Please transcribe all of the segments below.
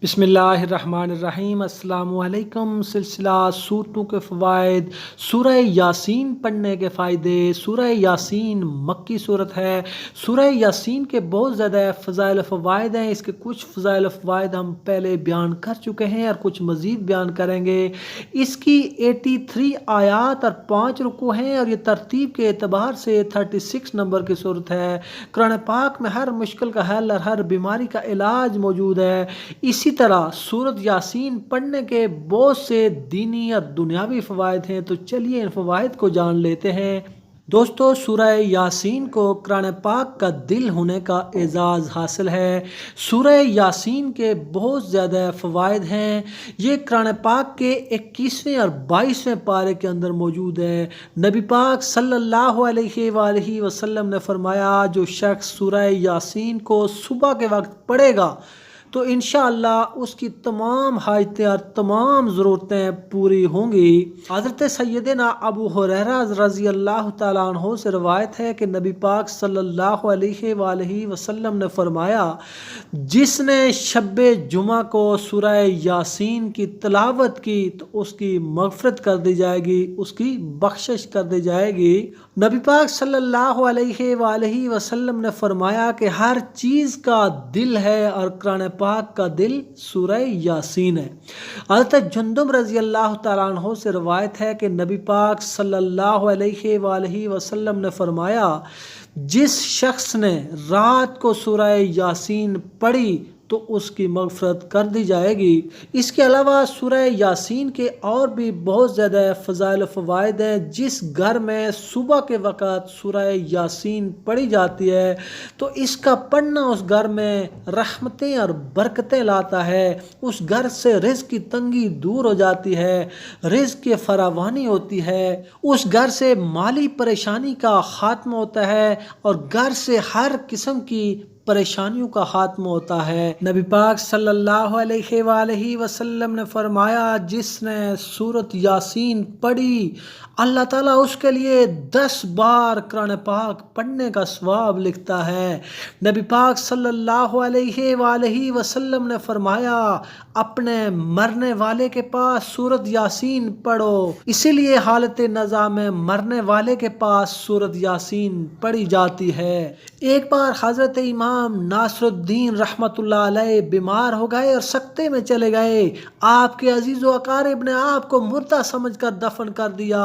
بسم اللہ الرحمن الرحیم۔ السلام علیکم۔ سلسلہ سورتوں کے فوائد، سورہ یاسین پڑھنے کے فائدے۔ سورہ یاسین مکی صورت ہے۔ سورہ یاسین کے بہت زیادہ فضائل و فوائد ہیں۔ اس کے کچھ فضائل و فوائد ہم پہلے بیان کر چکے ہیں اور کچھ مزید بیان کریں گے۔ اس کی 83 آیات اور 5 رکوع ہیں اور یہ ترتیب کے اعتبار سے 36 نمبر کی صورت ہے۔ قرآن پاک میں ہر مشکل کا حل اور ہر بیماری کا علاج موجود ہے۔ اسی طرح سورت یاسین پڑھنے کے بہت سے دینی اور دنیاوی فوائد ہیں، تو چلیے ان فوائد کو جان لیتے ہیں۔ دوستو، سورہ یاسین کو قرآن پاک کا دل ہونے کا اعزاز حاصل ہے۔ سورہ یاسین کے بہت زیادہ فوائد ہیں۔ یہ قرآن پاک کے 21ویں اور 22ویں پارے کے اندر موجود ہے۔ نبی پاک صلی اللہ علیہ وآلہ وسلم نے فرمایا، جو شخص سورہ یاسین کو صبح کے وقت پڑھے گا تو انشاءاللہ اس کی تمام حاجتیں اور تمام ضرورتیں پوری ہوں گی۔ حضرت سیدنا ابو ہریرہ رضی اللہ تعالیٰ عنہ سے روایت ہے کہ نبی پاک صلی اللہ علیہ وآلہ وسلم نے فرمایا، جس نے شب جمعہ کو سورہ یاسین کی تلاوت کی تو اس کی مغفرت کر دی جائے گی، اس کی بخشش کر دی جائے گی۔ نبی پاک صلی اللہ علیہ وآلہ وسلم نے فرمایا کہ ہر چیز کا دل ہے اور قرآن پاک کا دل سورہ یاسین ہے۔ حضرت جندب رضی اللہ تعالیٰ عنہ سے روایت ہے کہ نبی پاک صلی اللہ علیہ وآلہ وسلم نے فرمایا، جس شخص نے رات کو سورہ یاسین پڑھی تو اس کی مغفرت کر دی جائے گی۔ اس کے علاوہ سورہ یاسین کے اور بھی بہت زیادہ فضائل و فوائد ہیں۔ جس گھر میں صبح کے وقت سورہ یاسین پڑھی جاتی ہے تو اس کا پڑھنا اس گھر میں رحمتیں اور برکتیں لاتا ہے۔ اس گھر سے رزق کی تنگی دور ہو جاتی ہے، رزق کی فراوانی ہوتی ہے، اس گھر سے مالی پریشانی کا خاتمہ ہوتا ہے اور گھر سے ہر قسم کی پریشانیوں کا خاتمہ ہوتا ہے۔ نبی پاک صلی اللہ علیہ وآلہ وسلم نے فرمایا، جس نے سورت یاسین پڑھی اللہ تعالیٰ اس کے لیے 10 بار قرآن پاک پڑھنے کا ثواب لکھتا ہے۔ نبی پاک صلی اللہ علیہ وآلہ وسلم نے فرمایا، اپنے مرنے والے کے پاس سورت یاسین پڑھو، اسی لیے حالت نزا میں مرنے والے کے پاس سورت یاسین پڑھی جاتی ہے۔ ایک بار حضرت امام ناصر الدین رحمۃ اللہ علیہ بیمار ہو گئے اور سکتے میں چلے گئے۔ آپ کے عزیز و اقارب نے آپ کو مردہ سمجھ کر دفن کر دیا۔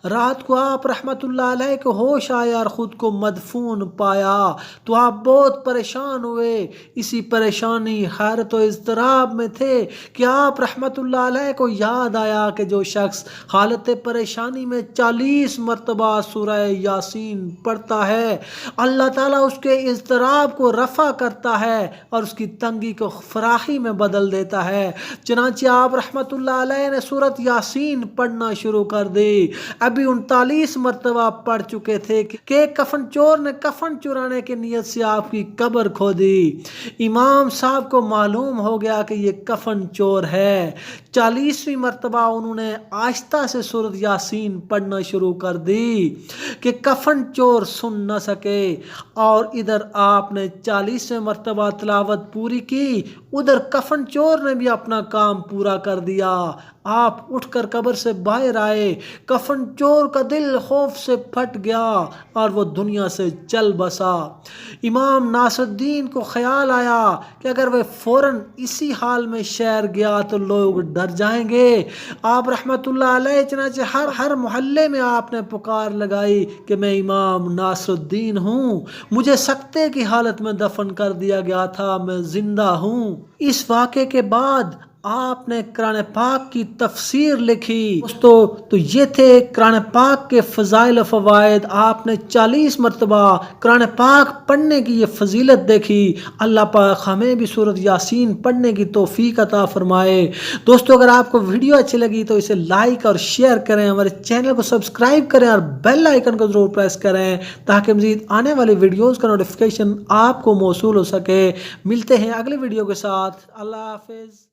رات کو آپ رحمۃ اللہ علیہ کو ہوش آیا اور خود کو مدفون پایا تو آپ بہت پریشان ہوئے۔ اسی پریشانی، حیرت و اضطراب میں تھے کہ آپ رحمۃ اللہ علیہ کو یاد آیا کہ جو شخص حالت پریشانی میں 40 مرتبہ سورہ یاسین پڑھتا ہے، اللہ تعالیٰ اس کے اضطراب کو رفع کرتا ہے اور اس کی تنگی کو فراخی میں بدل دیتا ہے۔ چنانچہ آپ رحمۃ اللہ علیہ نے سورت یاسین پڑھنا شروع کر دی۔ ابھی 39 مرتبہ پڑھ چکے تھے کہ کفن چور نے کفن چرانے کی نیت سے آپ کی قبر کھودی۔ امام صاحب کو معلوم ہو گیا کہ یہ کفن چور ہے۔ 40ویں مرتبہ انہوں نے آہستہ سے سورت یاسین پڑھنا شروع کر دی کہ کفن چور سن نہ سکے، اور ادھر آپ نے 40ویں مرتبہ تلاوت پوری کی، ادھر کفن چور نے بھی اپنا کام پورا کر دیا۔ آپ اٹھ کر قبر سے باہر آئے، کفن چور کا دل خوف سے پھٹ گیا اور وہ دنیا سے چل بسا۔ امام ناصر الدین کو خیال آیا کہ اگر وہ فوراً اسی حال میں شہر گیا تو لوگ ڈر جائیں گے۔ آپ رحمۃ اللہ علیہ چنانچہ ہر محلے میں آپ نے پکار لگائی کہ میں امام ناصر الدین ہوں، مجھے سکتے کی حالت میں دفن کر دیا گیا تھا، میں زندہ ہوں۔ اس واقعے کے بعد آپ نے قرآن پاک کی تفسیر لکھی۔ تو یہ تھے قرآن پاک کے فضائل و فوائد۔ آپ نے 40 مرتبہ قرآن پاک پڑھنے کی یہ فضیلت دیکھی۔ اللہ پاک ہمیں بھی سورت یاسین پڑھنے کی توفیق عطا فرمائے۔ دوستو، اگر آپ کو ویڈیو اچھی لگی تو اسے لائک اور شیئر کریں، ہمارے چینل کو سبسکرائب کریں اور بیل آئیکن کو ضرور پریس کریں تاکہ مزید آنے والی ویڈیوز کا نوٹیفیکیشن آپ کو موصول ہو سکے۔ ملتے ہیں اگلی ویڈیو کے ساتھ۔ اللہ حافظ۔